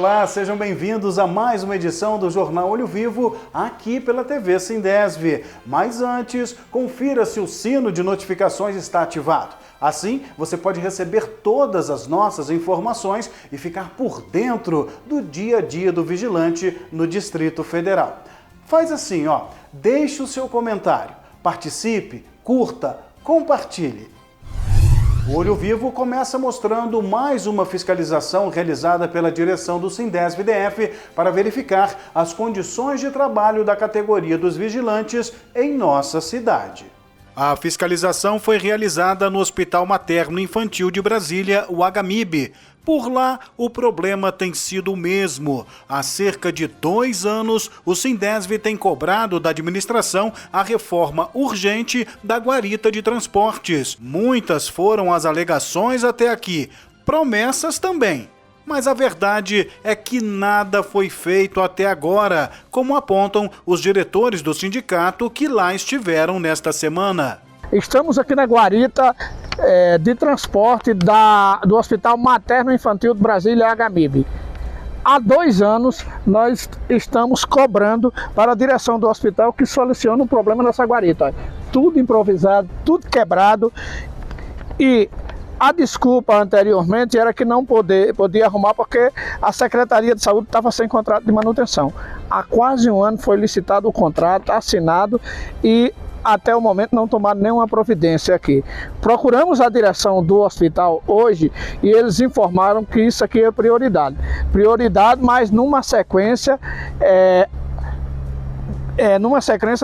olá, sejam bem-vindos a mais uma edição do Jornal Olho Vivo, aqui pela TV Sindesv. Mas antes, confira se o sino de notificações está ativado. Assim, você pode receber todas as nossas informações e ficar por dentro do dia a dia do vigilante no Distrito Federal. Faz assim, deixe o seu comentário, participe, curta, compartilhe. O Olho Vivo começa mostrando mais uma fiscalização realizada pela direção do Sindesv-DF para verificar as condições de trabalho da categoria dos vigilantes em nossa cidade. A fiscalização foi realizada no Hospital Materno Infantil de Brasília, o HMIB. Por lá, o problema tem sido o mesmo. Há cerca de 2 anos, o Sindesv tem cobrado da administração a reforma urgente da guarita de transportes. Muitas foram as alegações até aqui, promessas também. Mas a verdade é que nada foi feito até agora, como apontam os diretores do sindicato que lá estiveram nesta semana. Estamos aqui na guarita de transporte do Hospital Materno Infantil de Brasília, HMIB. Há 2 anos nós estamos cobrando para a direção do hospital que solucione o problema dessa guarita. Tudo improvisado, tudo quebrado, e a desculpa anteriormente era que não podia arrumar porque a Secretaria de Saúde estava sem contrato de manutenção. Há quase 1 ano foi licitado o contrato, assinado, e até o momento não tomaram nenhuma providência aqui. Procuramos a direção do hospital hoje e eles informaram que isso aqui é prioridade. Prioridade, mas numa sequência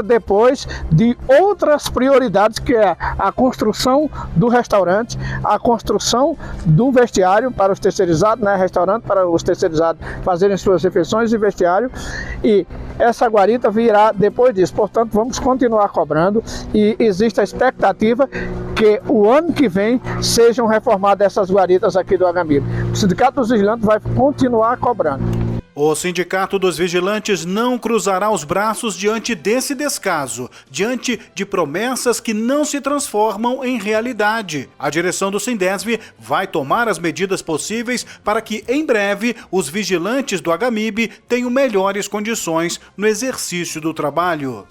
depois de outras prioridades, que é a construção do restaurante, a construção do vestiário para os terceirizados, restaurante para os terceirizados fazerem suas refeições e vestiário, e essa guarita virá depois disso. Portanto, vamos continuar cobrando e existe a expectativa que o ano que vem sejam reformadas essas guaritas aqui do HMIB. O Sindicato dos Vigilantes vai continuar cobrando. O Sindicato dos Vigilantes não cruzará os braços diante desse descaso, diante de promessas que não se transformam em realidade. A direção do Sindesv vai tomar as medidas possíveis para que, em breve, os vigilantes do HMIB tenham melhores condições no exercício do trabalho.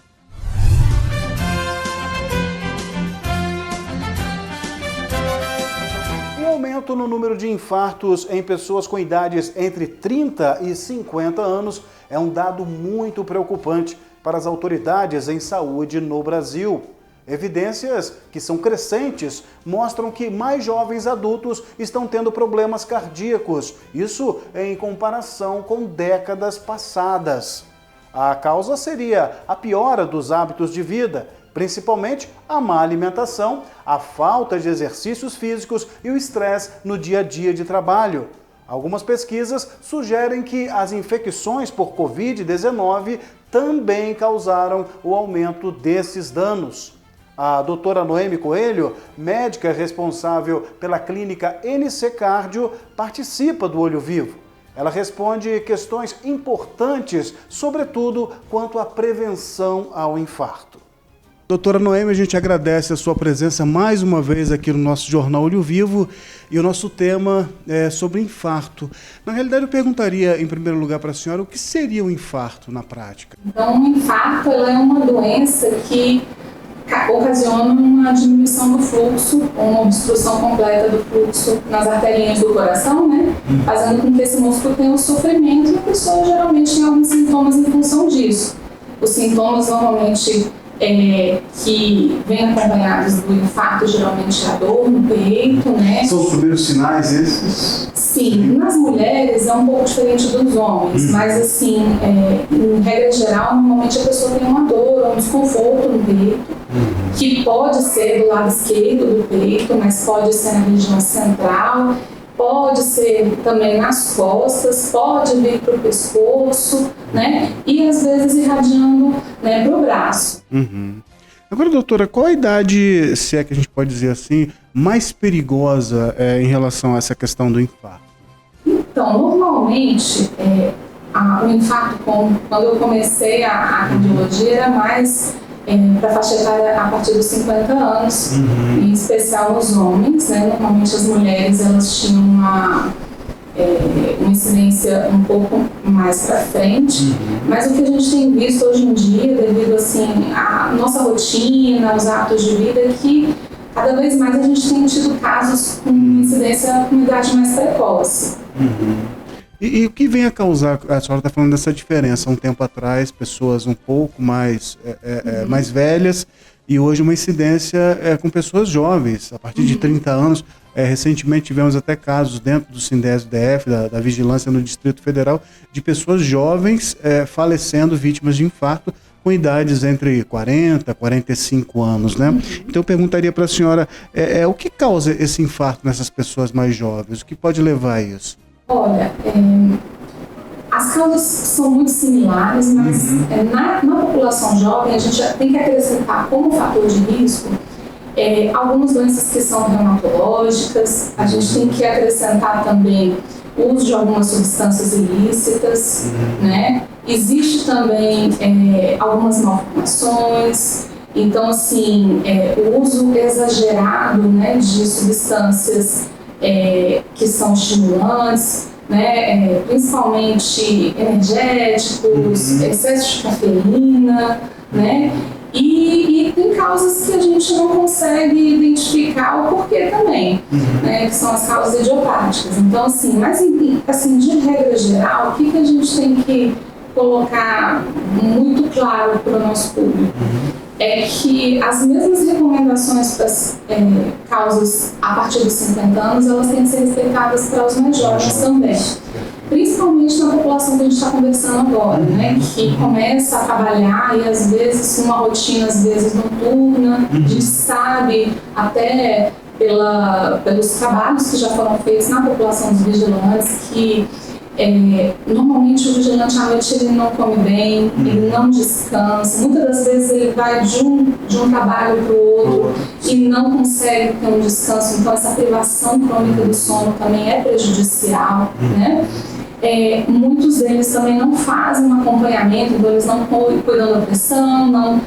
Aumento no número de infartos em pessoas com idades entre 30 e 50 anos é um dado muito preocupante para as autoridades em saúde no Brasil. Evidências que são crescentes mostram que mais jovens adultos estão tendo problemas cardíacos, isso em comparação com décadas passadas. A causa seria a piora dos hábitos de vida, principalmente a má alimentação, a falta de exercícios físicos e o estresse no dia a dia de trabalho. Algumas pesquisas sugerem que as infecções por Covid-19 também causaram o aumento desses danos. A doutora Noemi Coelho, médica responsável pela clínica NC Cardio, participa do Olho Vivo. Ela responde questões importantes, sobretudo quanto à prevenção ao infarto. Doutora Noemi, a gente agradece a sua presença mais uma vez aqui no nosso Jornal Olho Vivo, e o nosso tema é sobre infarto. Na realidade, eu perguntaria, em primeiro lugar, para a senhora, o que seria o infarto na prática? Então, o infarto é uma doença que ocasiona uma diminuição do fluxo, uma obstrução completa do fluxo nas arterinhas do coração, fazendo com que esse músculo tenha um sofrimento, e a pessoa geralmente tem alguns sintomas em função disso. Os sintomas normalmente que vêm acompanhados do infarto, geralmente a dor no peito, São os primeiros sinais esses? Sim, nas mulheres é um pouco diferente dos homens, mas assim, em regra geral, normalmente a pessoa tem uma dor, um desconforto no peito, que pode ser do lado esquerdo do peito, mas pode ser na região central, pode ser também nas costas, pode vir para o pescoço, e às vezes irradiando para o braço. Agora, doutora, qual a idade, se é que a gente pode dizer assim, mais perigosa em relação a essa questão do infarto? Então, normalmente, o infarto, quando eu comecei a cardiologia, era mais para a faixa etária a partir dos 50 anos, em especial os homens, Normalmente as mulheres, elas tinham uma incidência um pouco mais para frente, mas o que a gente tem visto hoje em dia, devido assim à nossa rotina, aos hábitos de vida, é que cada vez mais a gente tem tido casos com incidência com idade mais precoce. E o que vem a causar, a senhora está falando dessa diferença, um tempo atrás, pessoas um pouco mais, mais velhas, e hoje uma incidência com pessoas jovens, a partir de 30 anos. Recentemente tivemos até casos dentro do Sindesp-DF, da Vigilância no Distrito Federal, de pessoas jovens falecendo vítimas de infarto com idades entre 40 e 45 anos, né? Então eu perguntaria para a senhora, o que causa esse infarto nessas pessoas mais jovens? O que pode levar a isso? Olha, as causas são muito similares, mas na população jovem a gente já tem que acrescentar como fator de risco algumas doenças que são reumatológicas, a gente tem que acrescentar também o uso de algumas substâncias ilícitas, né? Existe também algumas malformações, então assim, o uso exagerado, né, de substâncias que são estimulantes, né, principalmente energéticos, excesso de cafeína, né? E tem causas que a gente não consegue identificar o porquê também, né, que são as causas idiopáticas. Então, assim, mas assim, de regra geral, o que a gente tem que colocar muito claro para o nosso público? É que as mesmas recomendações para as causas a partir dos 50 anos, elas têm que ser respeitadas para os mais jovens também. Principalmente na população que a gente está conversando agora, né, que começa a trabalhar e às vezes uma rotina às vezes noturna, a gente sabe até pelos trabalhos que já foram feitos na população dos vigilantes que normalmente o vigilante à noite ele não come bem, ele não descansa, muitas das vezes ele vai de um trabalho para o outro e não consegue ter um descanso, então essa privação crônica do sono também é prejudicial, né? Muitos deles também não fazem um acompanhamento, então eles não cuidam da pressão, não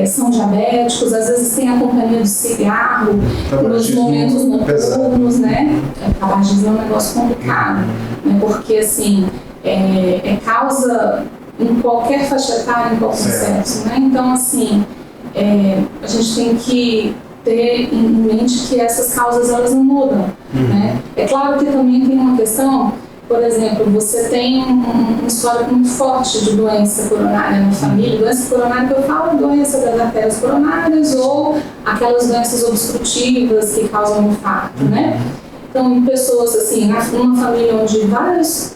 são diabéticos, às vezes tem a companhia do cigarro nos momentos noturnos, né? Tabagismo é um negócio complicado, né? Porque assim, causa em qualquer faixa etária, em qualquer sexo, né? Então assim, a gente tem que ter em mente que essas causas elas não mudam, né? É claro que também tem uma questão. Por exemplo, você tem um histórico muito forte de doença coronária na família. Doença coronária que eu falo, doença das artérias coronárias ou aquelas doenças obstrutivas que causam infarto, né? Então, em pessoas assim, numa família onde vários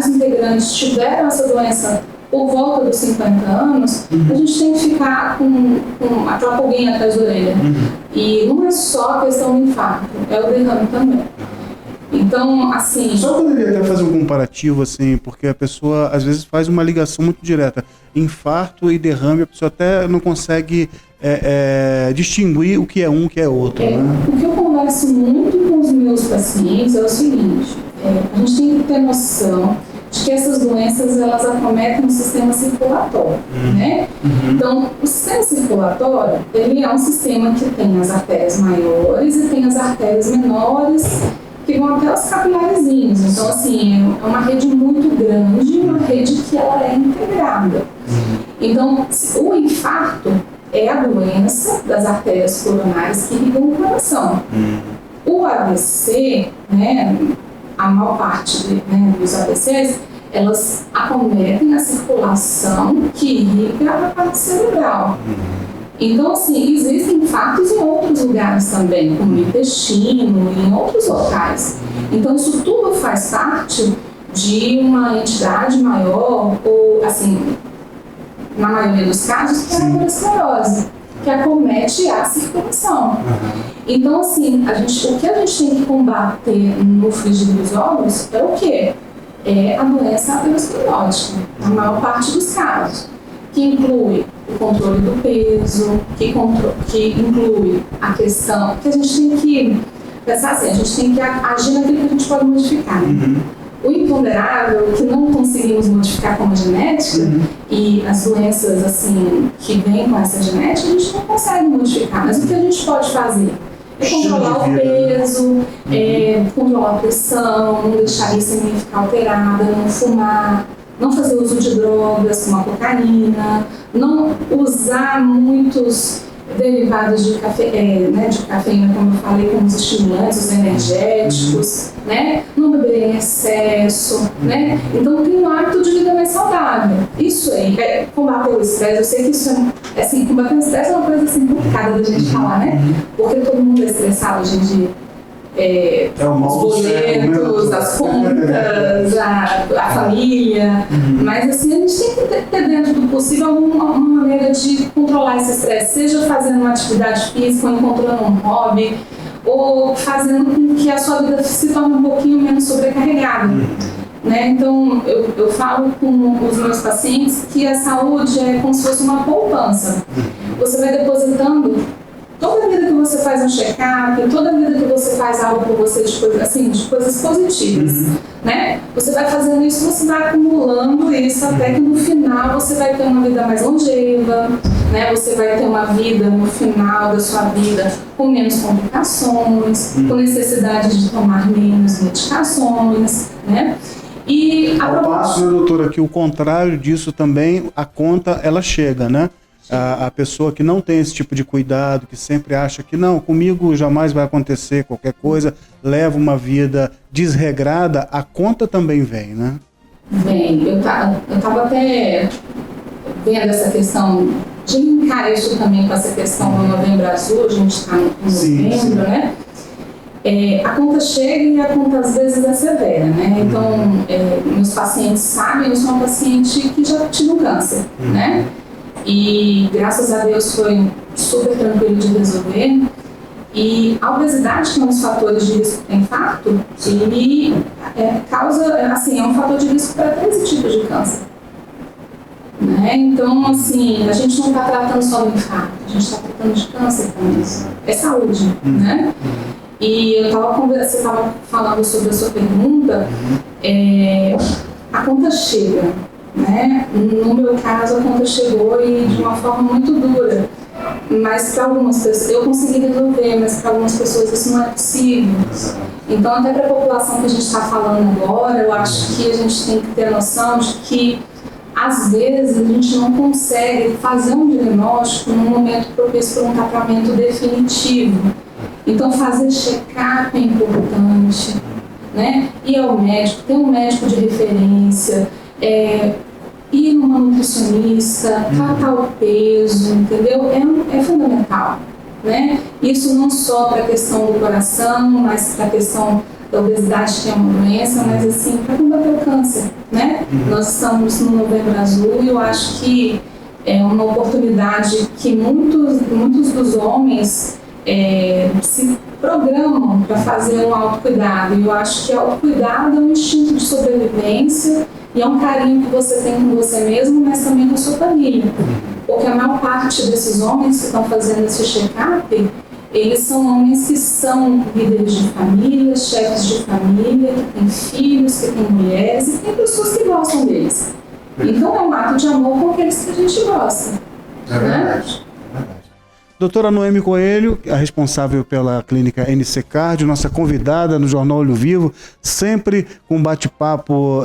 integrantes tiveram essa doença por volta dos 50 anos, a gente tem que ficar com aquela pulguinha atrás da orelha. E não é só a questão do infarto, é o derrame também. Então, assim... Só poderia até fazer um comparativo, assim, porque a pessoa às vezes faz uma ligação muito direta. Infarto e derrame, a pessoa até não consegue distinguir o que é um e o que é outro. Né? O que eu converso muito com os meus pacientes é o seguinte, a gente tem que ter noção de que essas doenças elas acometem o sistema circulatório, né? Então, o sistema circulatório, ele é um sistema que tem as artérias maiores e tem as artérias menores, que vão até os capilarezinhos. Então, assim, é uma rede muito grande, uma rede que ela é integrada. Então, o infarto é a doença das artérias coronárias que irrigam o coração. O AVC, né, a maior parte dos AVCs, elas acometem a circulação que irriga a parte cerebral. Então, assim, existem infartos em outros lugares também, como no intestino e em outros locais. Então, isso tudo faz parte de uma entidade maior, ou, assim, na maioria dos casos, que é a atherosclerose, que acomete a circulação. Então, assim, o que a gente tem que combater no frigir dos ovos é o quê? É a doença aterosclerótica, na maior parte dos casos, que inclui o controle do peso, que inclui a questão que a gente tem que pensar assim, a gente tem que agir naquilo que a gente pode modificar. O imponderável, que não conseguimos modificar com a genética, e as doenças assim, que vêm com essa genética, a gente não consegue modificar. Mas o que a gente pode fazer? controlar o peso, controlar a pressão, não deixar a glicemia ficar alterada, não fumar, não fazer uso de drogas como a cocaína, não usar muitos derivados de cafeína, como eu falei, como os estimulantes, os energéticos, né? Não beber em excesso, né? Então tem um hábito de vida mais saudável. Isso aí, combater o estresse. Eu sei que isso é assim, combater o estresse é uma coisa assim complicada da gente falar, né? Porque todo mundo é estressado hoje em dia. Os boletos, as contas, a família, mas assim, a gente tem que ter dentro do possível uma maneira de controlar esse estresse, seja fazendo uma atividade física, ou encontrando um hobby, ou fazendo com que a sua vida se torne um pouquinho menos sobrecarregada. Né? Então, eu falo com os meus pacientes que a saúde é como se fosse uma poupança. Você vai depositando. Toda vida que você faz um check-up, toda vida que você faz algo por você de coisas positivas, né? Você vai fazendo isso, você vai acumulando isso até que no final você vai ter uma vida mais longeva, né? Você vai ter uma vida no final da sua vida com menos complicações, com necessidade de tomar menos medicações, né? E ao passo, né, doutora, que o contrário disso também, a conta ela chega, né? A pessoa que não tem esse tipo de cuidado, que sempre acha que não, comigo jamais vai acontecer qualquer coisa, leva uma vida desregrada, a conta também vem, né? Vem. Eu tava até vendo essa questão de linkar isso também com essa questão do Novembro Azul, a gente está no novembro, né? A conta chega e a conta às vezes é severa, né? Então, meus pacientes sabem, eu sou uma paciente que já tive um câncer, né? E graças a Deus foi super tranquilo de resolver. E a obesidade, que é um dos fatores de risco para infarto, ele causa, assim, é um fator de risco para 13 tipos de câncer. Né? Então, assim, a gente não está tratando só do infarto, a gente está tratando de câncer também. É saúde, né? E você estava falando sobre a sua pergunta, a conta chega. Né? No meu caso, a conta chegou e de uma forma muito dura, mas para algumas pessoas, eu consegui resolver, mas para algumas pessoas isso não é possível. Então, até para a população que a gente está falando agora, eu acho que a gente tem que ter a noção de que, às vezes, a gente não consegue fazer um diagnóstico num momento propício para um tratamento definitivo. Então, fazer check-up é importante, né? Ir ao médico, ter um médico de referência, ir numa nutricionista, tratar o peso, entendeu? É fundamental, né? Isso não só para a questão do coração, mas para a questão da obesidade, que é uma doença, mas assim, para combater o câncer, né? Nós estamos no Novembro Azul e eu acho que é uma oportunidade que muitos dos homens se programam para fazer um autocuidado. E eu acho que autocuidado é um instinto de sobrevivência e é um carinho que você tem com você mesmo, mas também com a sua família. Porque a maior parte desses homens que estão fazendo esse check-up, eles são homens que são líderes de família, chefes de família, que têm filhos, que têm mulheres e tem pessoas que gostam deles. Então é um ato de amor com aqueles que a gente gosta. É verdade. Doutora Noemi Coelho, a responsável pela clínica NC Cardio, nossa convidada no Jornal Olho Vivo, sempre com um bate-papo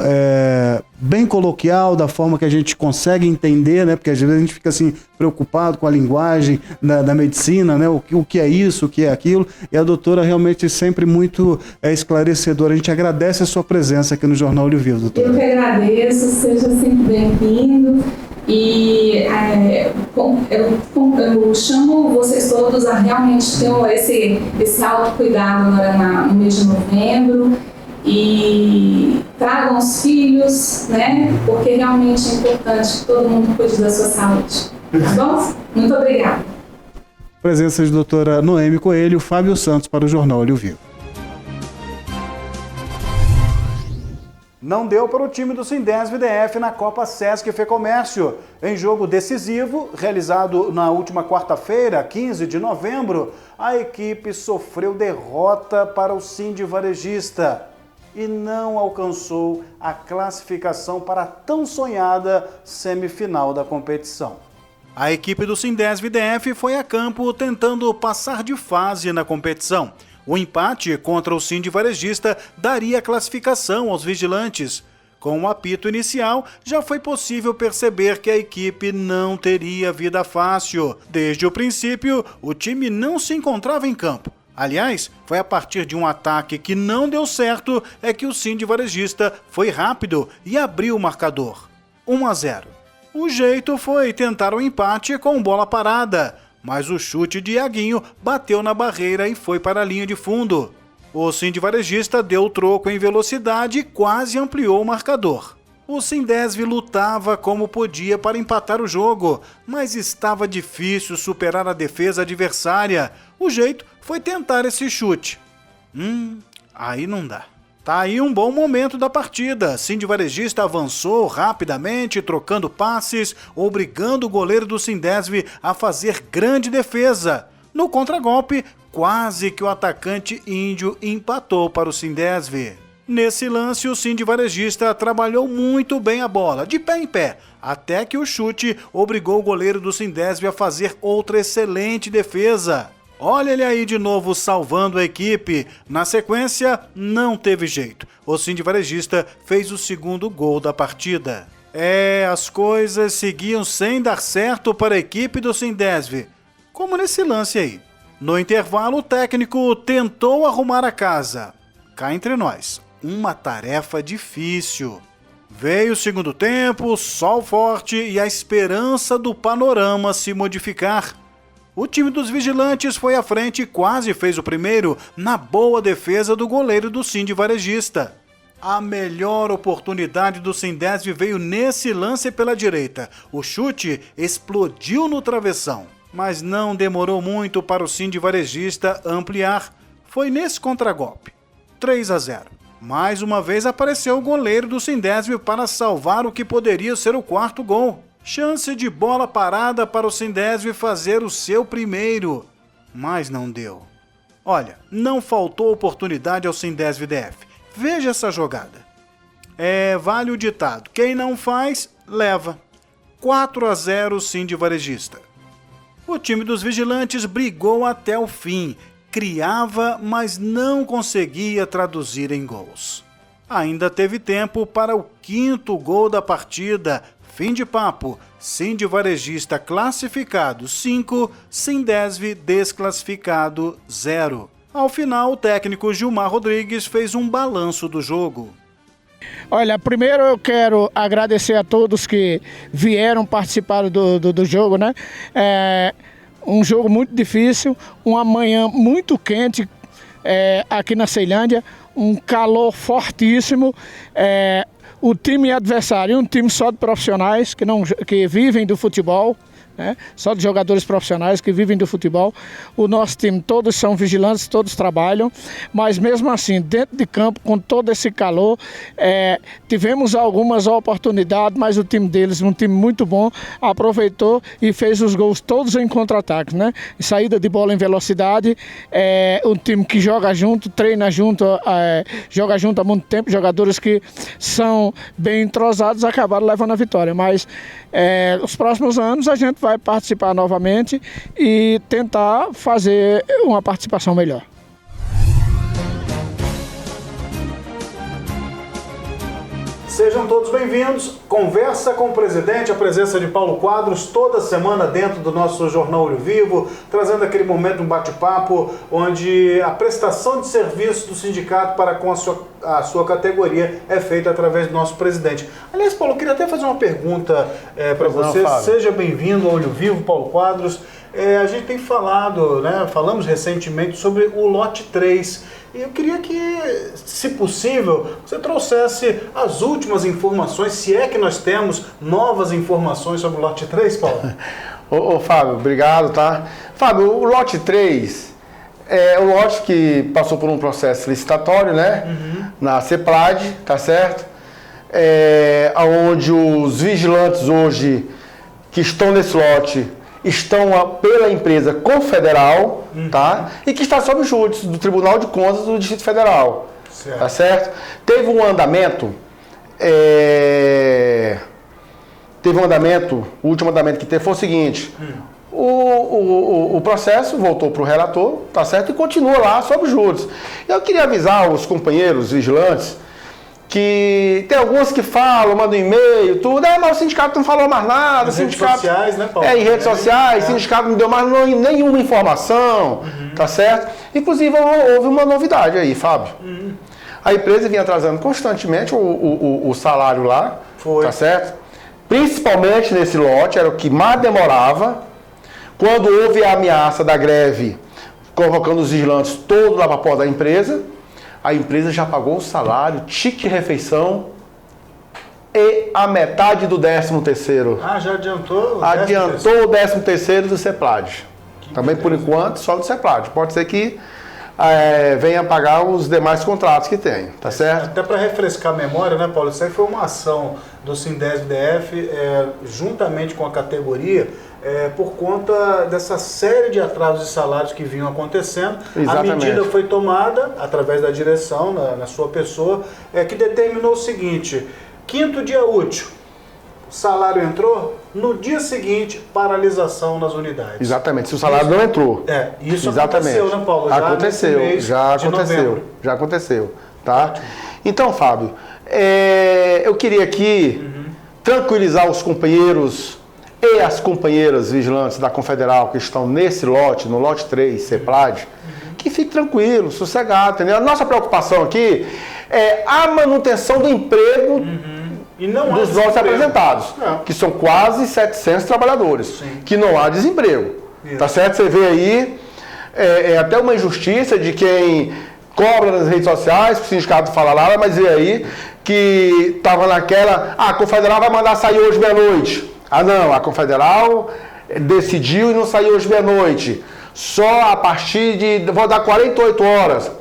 bem coloquial, da forma que a gente consegue entender, né? Porque às vezes a gente fica assim preocupado com a linguagem da medicina, né? O que é isso, o que é aquilo, e a doutora realmente sempre muito esclarecedora. A gente agradece a sua presença aqui no Jornal Olho Vivo, doutora. Eu que agradeço, seja sempre bem-vindo. E eu chamo vocês todos a realmente ter esse autocuidado agora no mês de novembro e tragam os filhos, né? Porque realmente é importante que todo mundo cuide da sua saúde. Tá bom? Muito obrigada. Presença de doutora Noemi Coelho, Fábio Santos para o Jornal Olho Vivo. Não deu para o time do Sindesv DF na Copa Sesc Fecomércio. Em jogo decisivo, realizado na última quarta-feira, 15 de novembro, a equipe sofreu derrota para o Sind Varejista e não alcançou a classificação para a tão sonhada semifinal da competição. A equipe do Sindesv-DF foi a campo tentando passar de fase na competição. O empate contra o Sind Varejista daria classificação aos vigilantes. Com o apito inicial, já foi possível perceber que a equipe não teria vida fácil. Desde o princípio, o time não se encontrava em campo. Aliás, foi a partir de um ataque que não deu certo é que o Sind Varejista foi rápido e abriu o marcador. 1-0. O jeito foi tentar o empate com bola parada, mas o chute de Iaguinho bateu na barreira e foi para a linha de fundo. O Sind Varejista deu o troco em velocidade e quase ampliou o marcador. O Sindesv lutava como podia para empatar o jogo, mas estava difícil superar a defesa adversária. O jeito foi tentar esse chute. Aí não dá. Tá aí um bom momento da partida. Sind Varejista avançou rapidamente, trocando passes, obrigando o goleiro do Sindesv a fazer grande defesa. No contragolpe, quase que o atacante índio empatou para o Sindesv. Nesse lance, o Sind Varejista trabalhou muito bem a bola, de pé em pé, até que o chute obrigou o goleiro do Sindesv a fazer outra excelente defesa. Olha ele aí de novo salvando a equipe. Na sequência, não teve jeito. O Sind Varejista fez o segundo gol da partida. As coisas seguiam sem dar certo para a equipe do Sindesv, como nesse lance aí. No intervalo, o técnico tentou arrumar a casa. Cá entre nós, uma tarefa difícil. Veio o segundo tempo, sol forte e a esperança do panorama se modificar. O time dos vigilantes foi à frente e quase fez o primeiro na boa defesa do goleiro do Sind Varejista. A melhor oportunidade do Sindesv veio nesse lance pela direita. O chute explodiu no travessão, mas não demorou muito para o Sind Varejista ampliar. Foi nesse contragolpe. 3-0. Mais uma vez apareceu o goleiro do Sindesv para salvar o que poderia ser o quarto gol. Chance de bola parada para o Sindesv fazer o seu primeiro, mas não deu. Olha, não faltou oportunidade ao Sindesv-DF. Veja essa jogada. Vale o ditado, quem não faz, leva. 4-0 Sind Varejista. O time dos vigilantes brigou até o fim, criava, mas não conseguia traduzir em gols. Ainda teve tempo para o quinto gol da partida. Fim de papo, Sind Varejista classificado 5, Sindesv desclassificado 0. Ao final, o técnico Gilmar Rodrigues fez um balanço do jogo. Olha, primeiro eu quero agradecer a todos que vieram participar do jogo, né? Um jogo muito difícil, uma manhã muito quente aqui na Ceilândia, um calor fortíssimo. O time adversário é um time só de profissionais que vivem do futebol, né? Só de jogadores profissionais que vivem do futebol. O nosso time, todos são vigilantes, todos trabalham, mas mesmo assim, dentro de campo, com todo esse calor, tivemos algumas oportunidades, mas o time deles, um time muito bom, aproveitou e fez os gols todos em contra-ataque, né? Saída de bola em velocidade, um time que joga junto, treina junto, joga junto há muito tempo, jogadores que são bem entrosados acabaram levando a vitória, mas os próximos anos a gente vai participar novamente e tentar fazer uma participação melhor. Sejam todos bem-vindos. Conversa com o presidente, a presença de Paulo Quadros, toda semana dentro do nosso Jornal Olho Vivo, trazendo aquele momento de um bate-papo onde a prestação de serviço do sindicato para com a sua categoria é feita através do nosso presidente. Aliás, Paulo, eu queria até fazer uma pergunta para você. Seja bem-vindo ao Olho Vivo, Paulo Quadros. A gente tem falado, né, falamos recentemente sobre o lote 3. E eu queria que, se possível, você trouxesse as últimas informações, se é que nós temos novas informações sobre o lote 3, Paulo. Fábio, obrigado, tá? Fábio, o lote 3 é o lote que passou por um processo licitatório, né? Na CEPLAD, tá certo? Onde os vigilantes hoje que estão nesse lote estão pela empresa confederal, tá? E que está sob júdice do Tribunal de Contas do Distrito Federal, certo. Tá certo? Teve um andamento teve um andamento, o último andamento que teve foi o seguinte, o processo voltou para o relator, tá certo? E continua lá sob juros. Eu queria avisar os companheiros vigilantes que tem alguns que falam, mandam e-mail, tudo, mas o sindicato não falou mais nada. Nas redes sociais, né, Paulo? Em redes sociais, o sindicato não deu mais nenhuma informação, tá certo? Inclusive, houve uma novidade aí, Fábio. A empresa vinha atrasando constantemente o salário lá, tá certo? Principalmente nesse lote, era o que mais demorava. Quando houve a ameaça da greve, convocando os vigilantes todos lá para a porta da empresa, a empresa já pagou o salário, ticket refeição e a metade do 13º. Ah, já adiantou? Adiantou o 13º do CEPLAD. Também, por enquanto, só do CEPLAD. Pode ser que venha pagar os demais contratos que tem, tá certo? Até para refrescar a memória, né, Paulo? Isso aí foi uma ação do Sindesv-DF, juntamente com a categoria, por conta dessa série de atrasos de salários que vinham acontecendo. Exatamente. A medida foi tomada, através da direção, na sua pessoa, que determinou o seguinte: 5º dia útil, o salário entrou, no dia seguinte, paralisação nas unidades. Exatamente, se o salário não entrou. Isso exatamente. Aconteceu, né, Paulo? Já aconteceu, tá? Então, Fábio, eu queria aqui tranquilizar os companheiros e as companheiras vigilantes da Confederal que estão nesse lote, no lote 3, CEPLAD, que fique tranquilo, sossegado, entendeu? A nossa preocupação aqui é a manutenção do emprego e não dos nossos representados, que são quase 700 trabalhadores, que não há desemprego, tá certo? Você vê aí, até uma injustiça de quem cobra nas redes sociais, o sindicato fala lá, mas vê aí que estava naquela, a Confederal vai mandar sair hoje meia-noite. Ah não, a Confederal decidiu e não saiu hoje meia-noite. Só a partir de, vou dar 48 horas.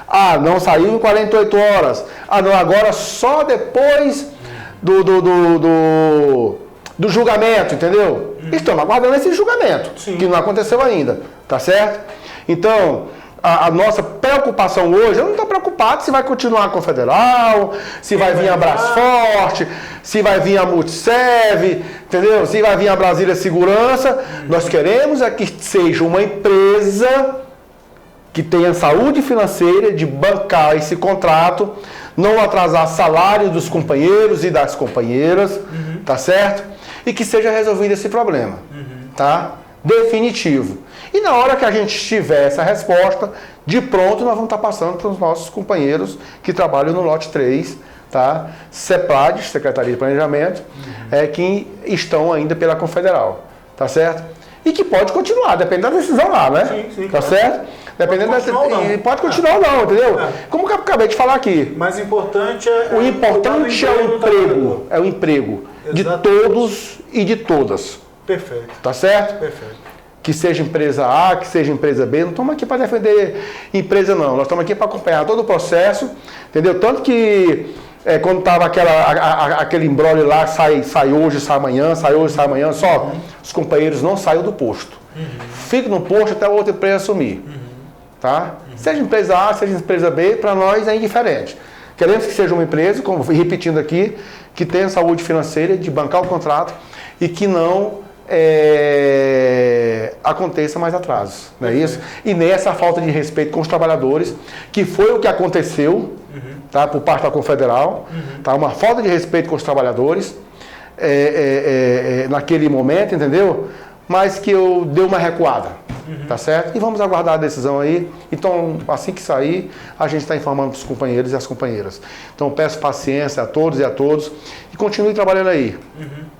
Ah, não saiu em 48 horas. Ah não, agora só depois do julgamento, entendeu? Estamos aguardando esse julgamento, que não aconteceu ainda, tá certo? Então, a nossa preocupação hoje, eu não estou preocupado se vai continuar a Confederal, se vai vir a Brasforte, se vai vir a Multiserve, entendeu? Se vai vir a Brasília Segurança. Nós queremos que seja uma empresa que tenha saúde financeira de bancar esse contrato, não atrasar salário dos companheiros e das companheiras, tá certo? E que seja resolvido esse problema, tá? Definitivo. E na hora que a gente tiver essa resposta, de pronto nós vamos estar passando para os nossos companheiros que trabalham no lote 3, tá? CEPLAD, Secretaria de Planejamento, que estão ainda pela Confederal, tá certo? E que pode continuar, dependendo da decisão lá, né? Sim, tá certo? Dependendo pode continuar ou não, entendeu? Como que eu acabei de falar aqui. Mas o importante o importante é o emprego. É o emprego de todos e de todas. Perfeito. Tá certo? Perfeito. Que seja empresa A, que seja empresa B, não estamos aqui para defender empresa não, nós estamos aqui para acompanhar todo o processo, entendeu? Tanto que quando estava aquele imbróglio lá, sai hoje, sai amanhã, só os companheiros não saíram do posto. Fica no posto até a outra empresa assumir, tá? Seja empresa A, seja empresa B, para nós é indiferente. Queremos que seja uma empresa, como repetindo aqui, que tenha saúde financeira, de bancar o contrato e que não aconteça mais atrasos, não é isso? E nessa falta de respeito com os trabalhadores, que foi o que aconteceu, tá, por parte da Confederal, tá, uma falta de respeito com os trabalhadores naquele momento, entendeu? Mas que eu dei uma recuada, tá certo? E vamos aguardar a decisão aí. Então, assim que sair, a gente está informando os companheiros e as companheiras. Então, peço paciência a todos e a todos e continue trabalhando aí,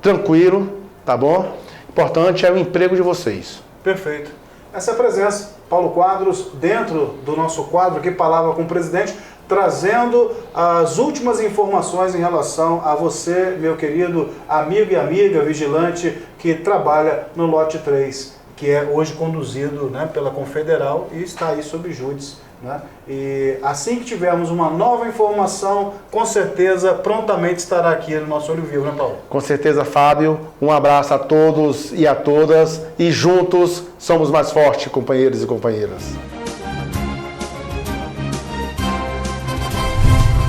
tranquilo, tá bom? Importante é o emprego de vocês. Perfeito. Essa é a presença, Paulo Quadros, dentro do nosso quadro aqui, Palavra com o Presidente, trazendo as últimas informações em relação a você, meu querido amigo e amiga vigilante que trabalha no lote 3, que é hoje conduzido, né, pela Confederal e está aí sob júdice. Né? E assim que tivermos uma nova informação, com certeza, prontamente estará aqui no nosso Olho Vivo, né, Paulo? Com certeza, Fábio. Um abraço a todos e a todas. E juntos somos mais fortes, companheiros e companheiras.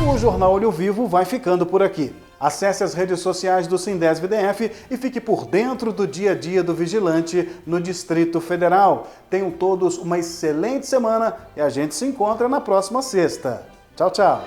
O Jornal Olho Vivo vai ficando por aqui. Acesse as redes sociais do Sindesv-DF e fique por dentro do dia a dia do vigilante no Distrito Federal. Tenham todos uma excelente semana e a gente se encontra na próxima sexta. Tchau, tchau!